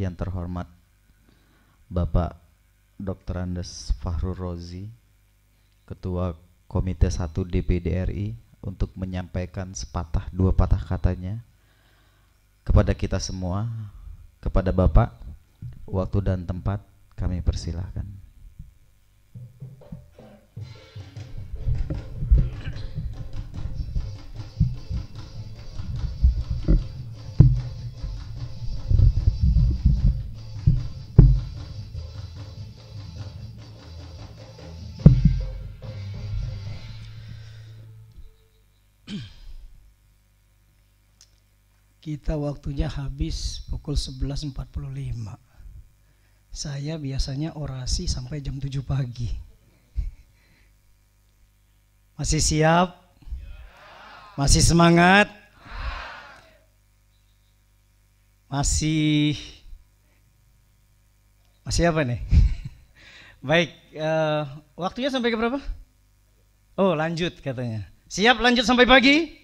yang terhormat Bapak Dr. Andes Fahrul Rozi, Ketua Komite 1 DPD RI, untuk menyampaikan sepatah dua patah katanya kepada kita semua. Kepada Bapak, waktu dan tempat kami persilahkan. Kita waktunya habis pukul 11.45. Saya biasanya orasi sampai jam 7 pagi. Masih siap? Masih semangat? Masih apa nih? Baik, waktunya sampai ke berapa? Oh, lanjut katanya. Siap lanjut sampai pagi?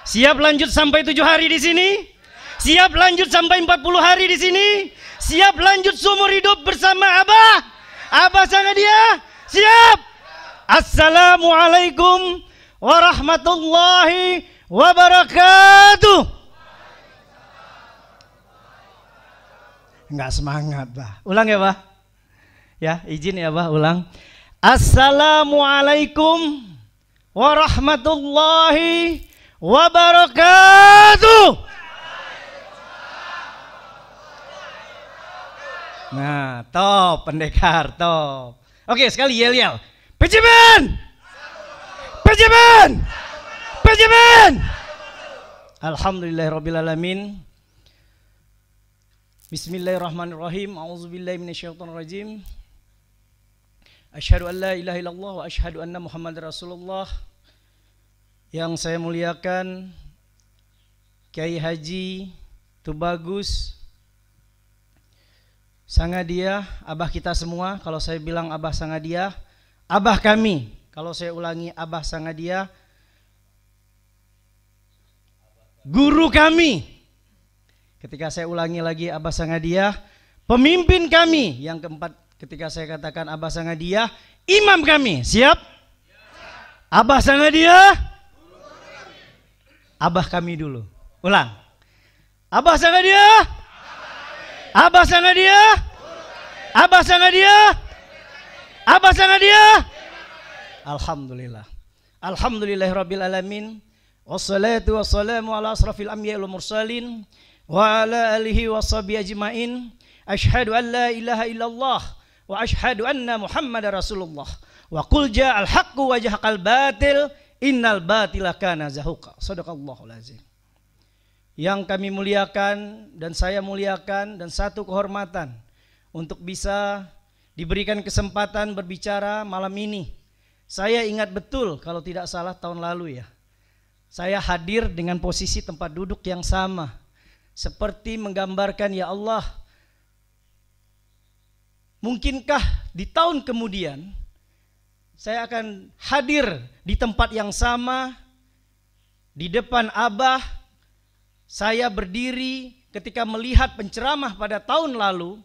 Siap lanjut sampai 7 hari di sini? Siap lanjut sampai 40 hari di sini? Siap lanjut seumur hidup bersama Abah? Abah sama dia? Siap? Assalamualaikum warahmatullahi wabarakatuh. Enggak semangat, Bah. Ulang ya, Bah. Ya, izin ya, Bah, ulang. Assalamualaikum warahmatullahi wabarakatuh. Nah, top pendekar, top. Oke, sekali yel-yel. PJBN! PJBN! PJBN! Alhamdulillahirrabbilalamin. Bismillahirrahmanirrahim. A'udzubillahi minasyaitonirrajim. Asyhadu an la ilaha illallah wa asyhadu anna Muhammadar Rasulullah. Yang saya muliakan Kiai Haji Tubagus Sangadia, Abah kita semua. Kalau saya bilang Abah Sangadia, Abah kami. Kalau saya ulangi Abah Sangadia, guru kami. Ketika saya ulangi lagi Abah Sangadia, pemimpin kami. Yang keempat, ketika saya katakan Abah Sangadia, imam kami. Siap? Abah Sangadia, Abah kami dulu. Ulang. Abah Sangadia, Abah Sangadia, Abah Sangadia, Abah Sangadia. Alhamdulillah. Alhamdulillahirabbil alamin. Wassalatu wassalamu ala asrafil anbiya'i wal mursalin wa ala alihi washabihi ajmain. Asyhadu an la ilaha illallah wa asyhadu anna Muhammadar Rasulullah. Wa qul ja'al haqqu wa jahaqal batil. Innal batila kana zahuqa. Shadaqallahul azim. Yang kami muliakan dan saya muliakan, dan satu kehormatan untuk bisa diberikan kesempatan berbicara malam ini. Saya ingat betul, kalau tidak salah tahun lalu ya, saya hadir dengan posisi tempat duduk yang sama, seperti menggambarkan, ya Allah, mungkinkah di tahun kemudian saya akan hadir di tempat yang sama, di depan Abah. Saya berdiri ketika melihat penceramah pada tahun lalu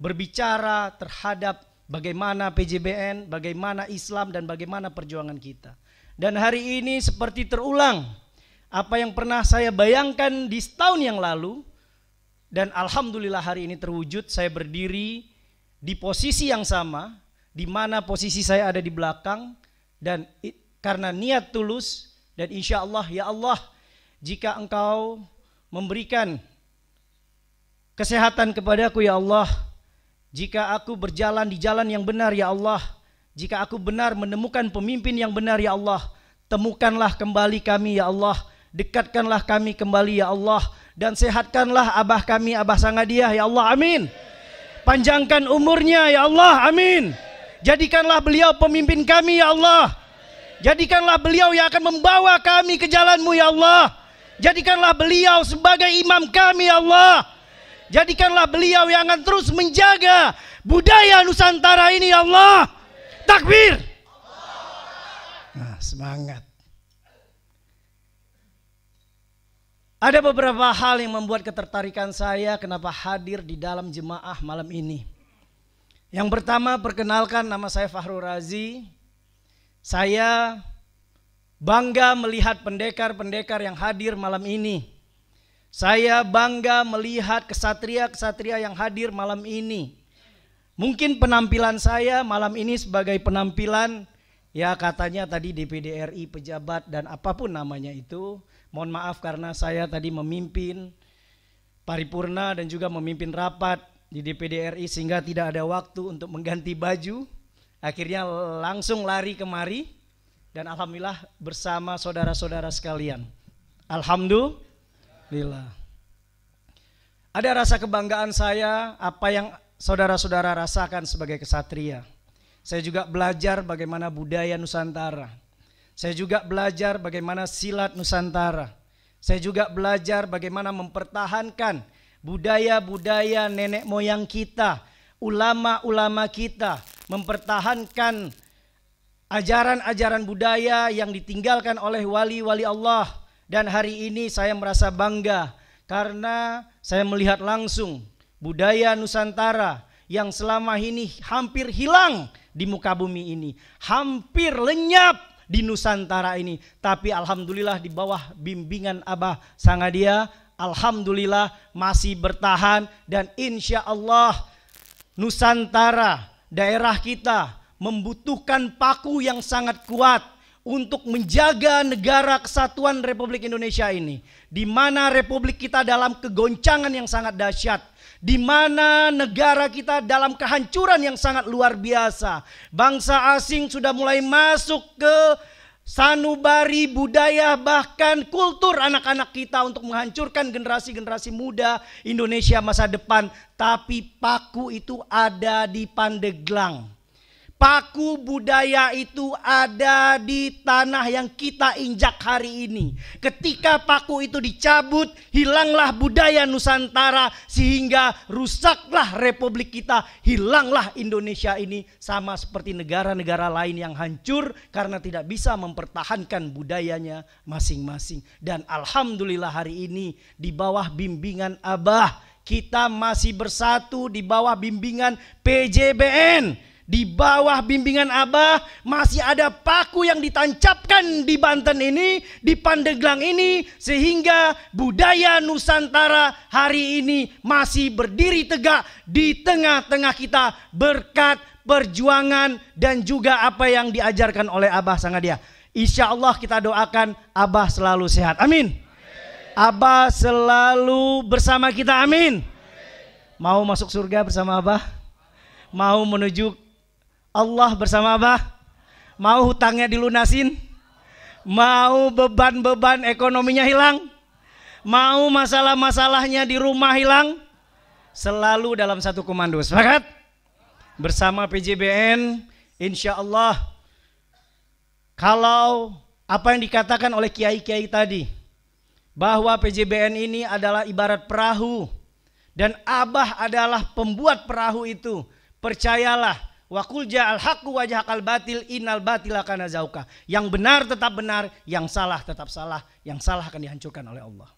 berbicara terhadap bagaimana PJBN, bagaimana Islam, dan bagaimana perjuangan kita. Dan hari ini seperti terulang apa yang pernah saya bayangkan di tahun yang lalu. Dan alhamdulillah hari ini terwujud. Saya berdiri di posisi yang sama, di mana posisi saya ada di belakang, dan karena niat tulus, dan insya Allah, ya Allah, jika Engkau memberikan kesehatan kepadaku, ya Allah, jika aku berjalan di jalan yang benar, ya Allah, jika aku benar menemukan pemimpin yang benar, ya Allah, temukanlah kembali kami, ya Allah, dekatkanlah kami kembali, ya Allah, dan sehatkanlah Abah kami, Abah Sangadia, ya Allah, amin. Panjangkan umurnya, ya Allah, amin. Jadikanlah beliau pemimpin kami, ya Allah. Jadikanlah beliau yang akan membawa kami ke jalan-Mu, ya Allah. Jadikanlah beliau sebagai imam kami, ya Allah. Jadikanlah beliau yang akan terus menjaga budaya Nusantara ini, ya Allah. Takbir. Nah, semangat. Ada beberapa hal yang membuat ketertarikan saya kenapa hadir di dalam jemaah malam ini. Yang pertama, perkenalkan, nama saya Fahrul Razi. Saya bangga melihat pendekar-pendekar yang hadir malam ini. Saya bangga melihat kesatria-kesatria yang hadir malam ini. Mungkin penampilan saya malam ini sebagai penampilan, ya katanya tadi DPD RI, pejabat dan apapun namanya itu. Mohon maaf karena saya tadi memimpin paripurna dan juga memimpin rapat di DPD RI sehingga tidak ada waktu untuk mengganti baju. Akhirnya langsung lari kemari dan alhamdulillah bersama saudara-saudara sekalian. Alhamdulillah. Ada rasa kebanggaan saya apa yang saudara-saudara rasakan sebagai kesatria. Saya juga belajar bagaimana budaya Nusantara. Saya juga belajar bagaimana silat Nusantara. Saya juga belajar bagaimana mempertahankan budaya-budaya nenek moyang kita, ulama-ulama kita, mempertahankan ajaran-ajaran budaya yang ditinggalkan oleh wali-wali Allah. Dan hari ini saya merasa bangga karena saya melihat langsung budaya Nusantara yang selama ini hampir hilang di muka bumi ini, hampir lenyap di Nusantara ini. Tapi alhamdulillah di bawah bimbingan Abah Sangadia, alhamdulillah masih bertahan. Dan insya Allah Nusantara, daerah kita membutuhkan paku yang sangat kuat untuk menjaga negara kesatuan Republik Indonesia ini, di mana Republik kita dalam kegoncangan yang sangat dahsyat, di mana negara kita dalam kehancuran yang sangat luar biasa. Bangsa asing sudah mulai masuk ke sanubari budaya bahkan kultur anak-anak kita untuk menghancurkan generasi-generasi muda Indonesia masa depan. Tapi paku itu ada di Pandeglang. Paku budaya itu ada di tanah yang kita injak hari ini. Ketika paku itu dicabut, hilanglah budaya Nusantara sehingga rusaklah Republik kita, hilanglah Indonesia ini, sama seperti negara-negara lain yang hancur karena tidak bisa mempertahankan budayanya masing-masing. Dan alhamdulillah hari ini di bawah bimbingan Abah kita masih bersatu, di bawah bimbingan PJBN. Di bawah bimbingan Abah masih ada paku yang ditancapkan di Banten ini, di Pandeglang ini, sehingga budaya Nusantara hari ini masih berdiri tegak di tengah-tengah kita berkat perjuangan dan juga apa yang diajarkan oleh Abah Sangadia. Insya Allah kita doakan Abah selalu sehat, amin. Abah selalu bersama kita, amin. Mau masuk surga bersama Abah? Mau menuju Allah bersama Abah? Mau hutangnya dilunasin? Mau beban-beban ekonominya hilang? Mau masalah-masalahnya di rumah hilang? Selalu dalam satu komando, sepakat? Bersama PJBN, insya Allah. Kalau apa yang dikatakan oleh kiai-kiai tadi, bahwa PJBN ini adalah ibarat perahu, dan Abah adalah pembuat perahu itu, percayalah. Wa qul ja'al haqqu wa jahaqal batil innal batila kana zauqa. Yang benar tetap benar, yang salah tetap salah, yang salah akan dihancurkan oleh Allah.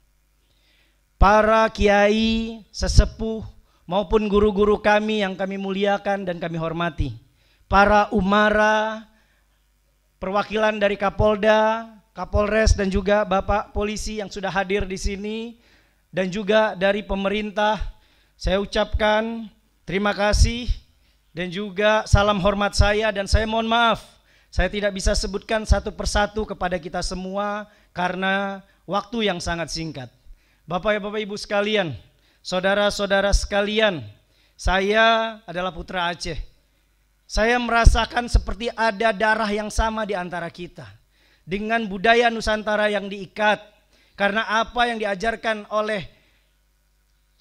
Para kiai, sesepuh maupun guru-guru kami yang kami muliakan dan kami hormati, para umara, perwakilan dari Kapolda, Kapolres dan juga Bapak Polisi yang sudah hadir di sini, dan juga dari pemerintah, saya ucapkan terima kasih dan juga salam hormat saya. Dan saya mohon maaf, saya tidak bisa sebutkan satu persatu kepada kita semua karena waktu yang sangat singkat. Bapak-bapak ibu sekalian, saudara-saudara sekalian, saya adalah putra Aceh. Saya merasakan seperti ada darah yang sama di antara kita, dengan budaya Nusantara yang diikat. Karena apa yang diajarkan oleh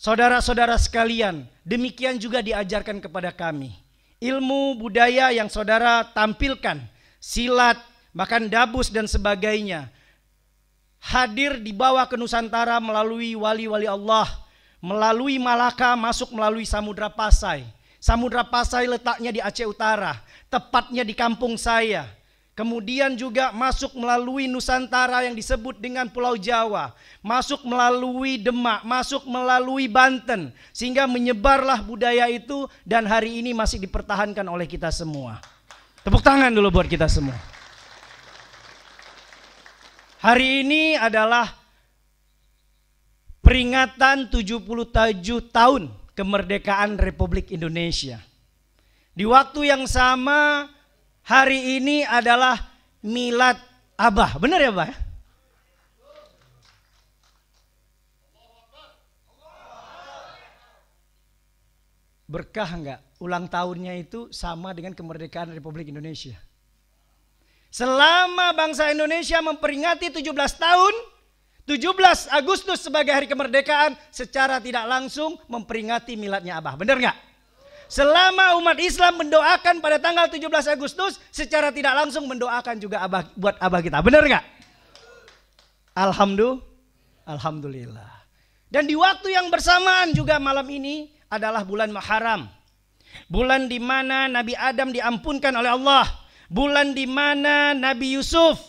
saudara-saudara sekalian, demikian juga diajarkan kepada kami. Ilmu budaya yang saudara tampilkan, silat, bahkan dabus dan sebagainya, hadir di bawah ke Nusantara melalui wali-wali Allah, melalui Malaka, masuk melalui Samudra Pasai. Samudra Pasai letaknya di Aceh Utara, tepatnya di kampung saya. kemudian juga masuk melalui Nusantara yang disebut dengan Pulau Jawa, masuk melalui Demak, masuk melalui Banten, sehingga menyebarlah budaya itu dan hari ini masih dipertahankan oleh kita semua. Tepuk tangan dulu buat kita semua. Hari ini adalah peringatan 77 tahun kemerdekaan Republik Indonesia. Di waktu yang sama, hari ini adalah milad Abah. Benar ya, Abah? Berkah enggak? Ulang tahunnya itu sama dengan kemerdekaan Republik Indonesia. Selama bangsa Indonesia memperingati 17 tahun, 17 Agustus sebagai hari kemerdekaan, secara tidak langsung memperingati miladnya Abah. Benar enggak? Selama umat Islam mendoakan pada tanggal 17 Agustus, secara tidak langsung mendoakan juga Abah, buat Abah kita. Benar enggak? Alhamdulillah. Dan di waktu yang bersamaan juga malam ini adalah bulan Muharram. Bulan di mana Nabi Adam diampunkan oleh Allah. Bulan di mana Nabi Yusuf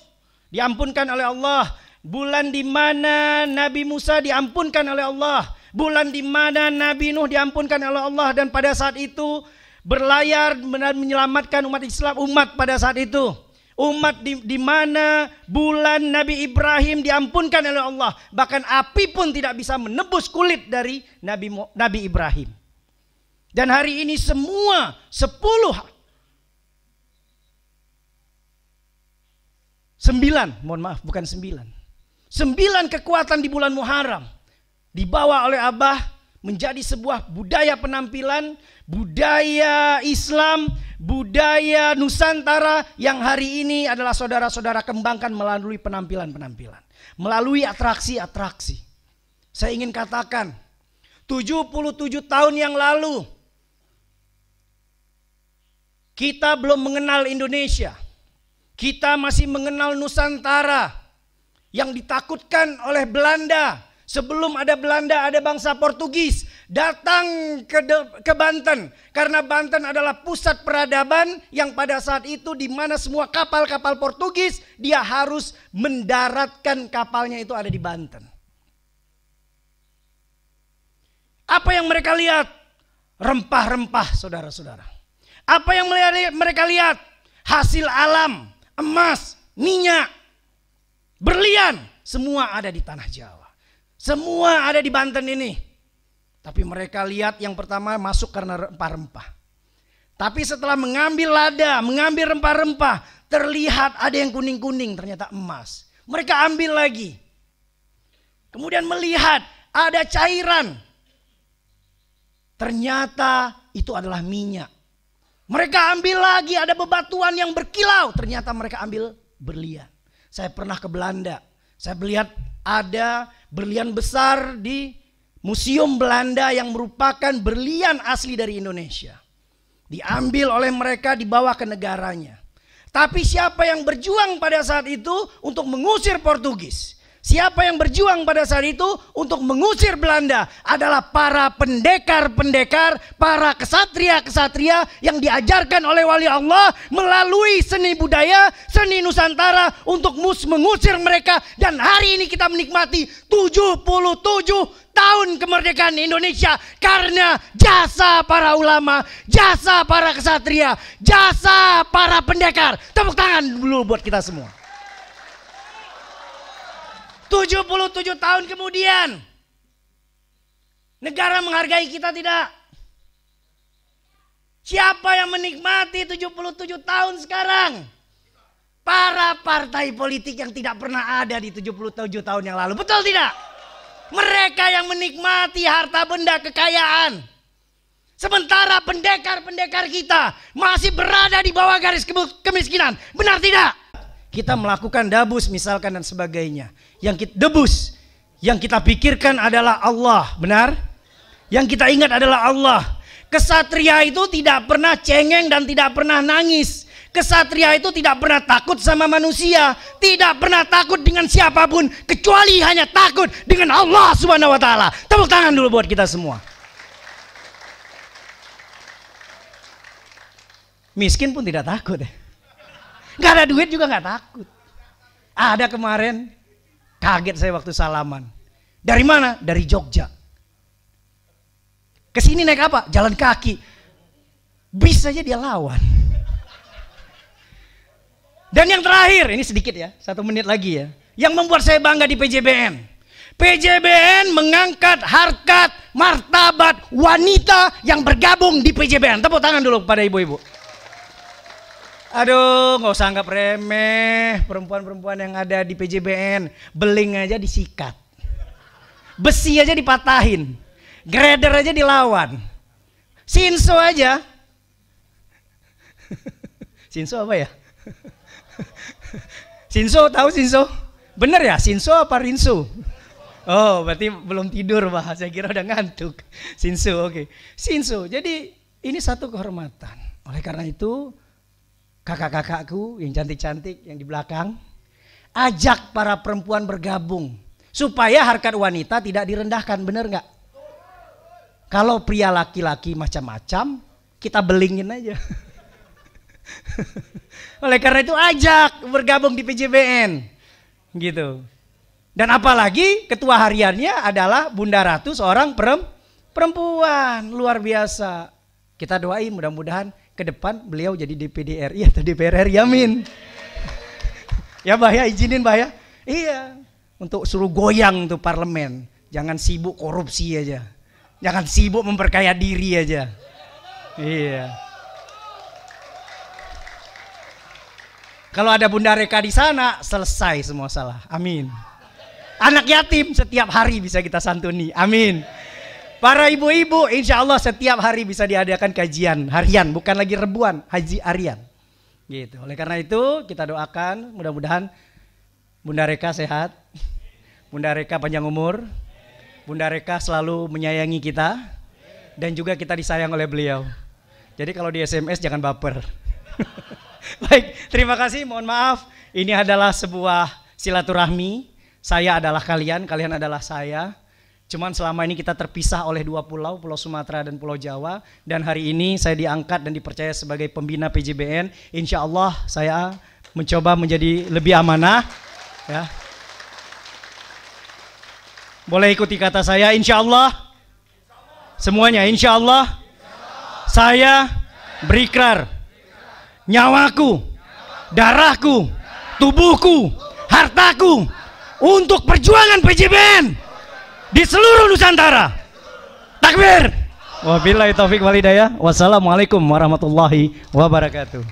diampunkan oleh Allah. Bulan di mana Nabi Musa diampunkan oleh Allah. Bulan di mana Nabi Nuh diampunkan oleh Allah, dan pada saat itu berlayar menyelamatkan umat Islam, umat pada saat itu. Umat di mana bulan Nabi Ibrahim diampunkan oleh Allah. Bahkan api pun tidak bisa menebus kulit dari Nabi Ibrahim. Dan hari ini semua 9 kekuatan di bulan Muharram dibawa oleh Abah menjadi sebuah budaya penampilan, budaya Islam, budaya Nusantara yang hari ini adalah saudara-saudara kembangkan melalui penampilan-penampilan, melalui atraksi-atraksi. Saya ingin katakan, 77 tahun yang lalu kita belum mengenal Indonesia. Kita masih mengenal Nusantara yang ditakutkan oleh Belanda. Sebelum ada Belanda, ada bangsa Portugis datang ke Banten, karena Banten adalah pusat peradaban yang pada saat itu di mana semua kapal-kapal Portugis dia harus mendaratkan kapalnya itu ada di Banten. Apa yang mereka lihat? Rempah-rempah, saudara-saudara. Apa yang mereka lihat? Hasil alam, emas, minyak, berlian, semua ada di tanah Jawa. Semua ada di Banten ini. Tapi mereka lihat yang pertama masuk karena rempah-rempah. Tapi setelah mengambil lada, mengambil rempah-rempah, terlihat ada yang kuning-kuning, ternyata emas. Mereka ambil lagi. Kemudian melihat ada cairan. Ternyata itu adalah minyak. Mereka ambil lagi, ada bebatuan yang berkilau. Ternyata mereka ambil berlian. Saya pernah ke Belanda. Saya melihat ada berlian besar di Museum Belanda yang merupakan berlian asli dari Indonesia. Diambil oleh mereka, dibawa ke negaranya. Tapi siapa yang berjuang pada saat itu untuk mengusir Portugis? Siapa yang berjuang pada saat itu untuk mengusir Belanda? Adalah para pendekar-pendekar, para kesatria-kesatria yang diajarkan oleh wali Allah melalui seni budaya, seni Nusantara untuk mengusir mereka. Dan hari ini kita menikmati 77 tahun kemerdekaan Indonesia karena jasa para ulama, jasa para kesatria, jasa para pendekar. Tepuk tangan dulu buat kita semua. 77 tahun kemudian, negara menghargai kita tidak? Siapa yang menikmati 77 tahun sekarang? Para partai politik yang tidak pernah ada di 77 tahun yang lalu. Betul tidak? Mereka yang menikmati harta benda kekayaan. Sementara pendekar-pendekar kita masih berada di bawah garis kemiskinan. Benar tidak? Kita melakukan dabus misalkan dan sebagainya. Yang kita pikirkan adalah Allah, benar? Yang kita ingat adalah Allah. Kesatria itu tidak pernah cengeng dan tidak pernah nangis. Kesatria itu tidak pernah takut sama manusia, tidak pernah takut dengan siapapun, kecuali hanya takut dengan Allah Subhanahu wa taala. Tepuk tangan dulu buat kita semua. Miskin pun tidak takut. Nggak ada duit juga nggak takut. Ada kemarin, kaget saya waktu salaman. Dari mana? Dari Jogja. Kesini naik apa? Jalan kaki. Bis saja dia lawan. Dan yang terakhir, ini sedikit ya, 1 menit lagi ya. Yang membuat saya bangga di PJBN. PJBN mengangkat harkat martabat wanita yang bergabung di PJBN. Tepuk tangan dulu kepada ibu-ibu. Aduh, nggak usah anggap remeh perempuan-perempuan yang ada di PJBN. Beling aja disikat, besi aja dipatahin, grader aja dilawan. Sinso aja. Sinso apa ya? Sinso, tahu Sinso? Bener ya? Sinso apa Rinso? Oh, berarti belum tidur, Pak. Saya kira udah ngantuk. Sinso, oke. Sinso. Jadi ini satu kehormatan. Oleh karena itu, kakak-kakakku yang cantik-cantik yang di belakang, ajak para perempuan bergabung supaya harkat wanita tidak direndahkan, bener nggak? Kalau pria laki-laki macam-macam, kita belingin aja. Oleh karena itu ajak bergabung di PJBN, gitu. Dan apalagi ketua hariannya adalah Bunda Ratu, seorang perempuan luar biasa. Kita doain mudah-mudahan ke depan beliau jadi DPD RI atau DPR RI, amin. Ya Bah ya, izinin Bah ya. Iya, untuk suruh goyang tuh parlemen. Jangan sibuk korupsi aja. Jangan sibuk memperkaya diri aja. Iya. Kalau ada Bunda Reka di sana, selesai semua salah. Amin. Anak yatim setiap hari bisa kita santuni. Amin. Para ibu-ibu insya Allah setiap hari bisa diadakan kajian harian, bukan lagi rebuan, haji harian. Gitu. Oleh karena itu kita doakan mudah-mudahan Bunda Reka sehat, Bunda Reka panjang umur, Bunda Reka selalu menyayangi kita, dan juga kita disayang oleh beliau. Jadi kalau di SMS jangan baper. Baik, terima kasih, mohon maaf. Ini adalah sebuah silaturahmi. Saya adalah kalian, kalian adalah saya. Cuman selama ini kita terpisah oleh 2 pulau, Pulau Sumatera dan Pulau Jawa. Dan hari ini saya diangkat dan dipercaya sebagai pembina PJBN. Insya Allah saya mencoba menjadi lebih amanah. Ya. Boleh ikuti kata saya, insya Allah. Semuanya, insya Allah. Saya berikrar. Nyawaku, darahku, tubuhku, hartaku untuk perjuangan PJBN di seluruh Nusantara. Takbir. Wabillahi taufik wal hidayah. Wassalamualaikum warahmatullahi wabarakatuh.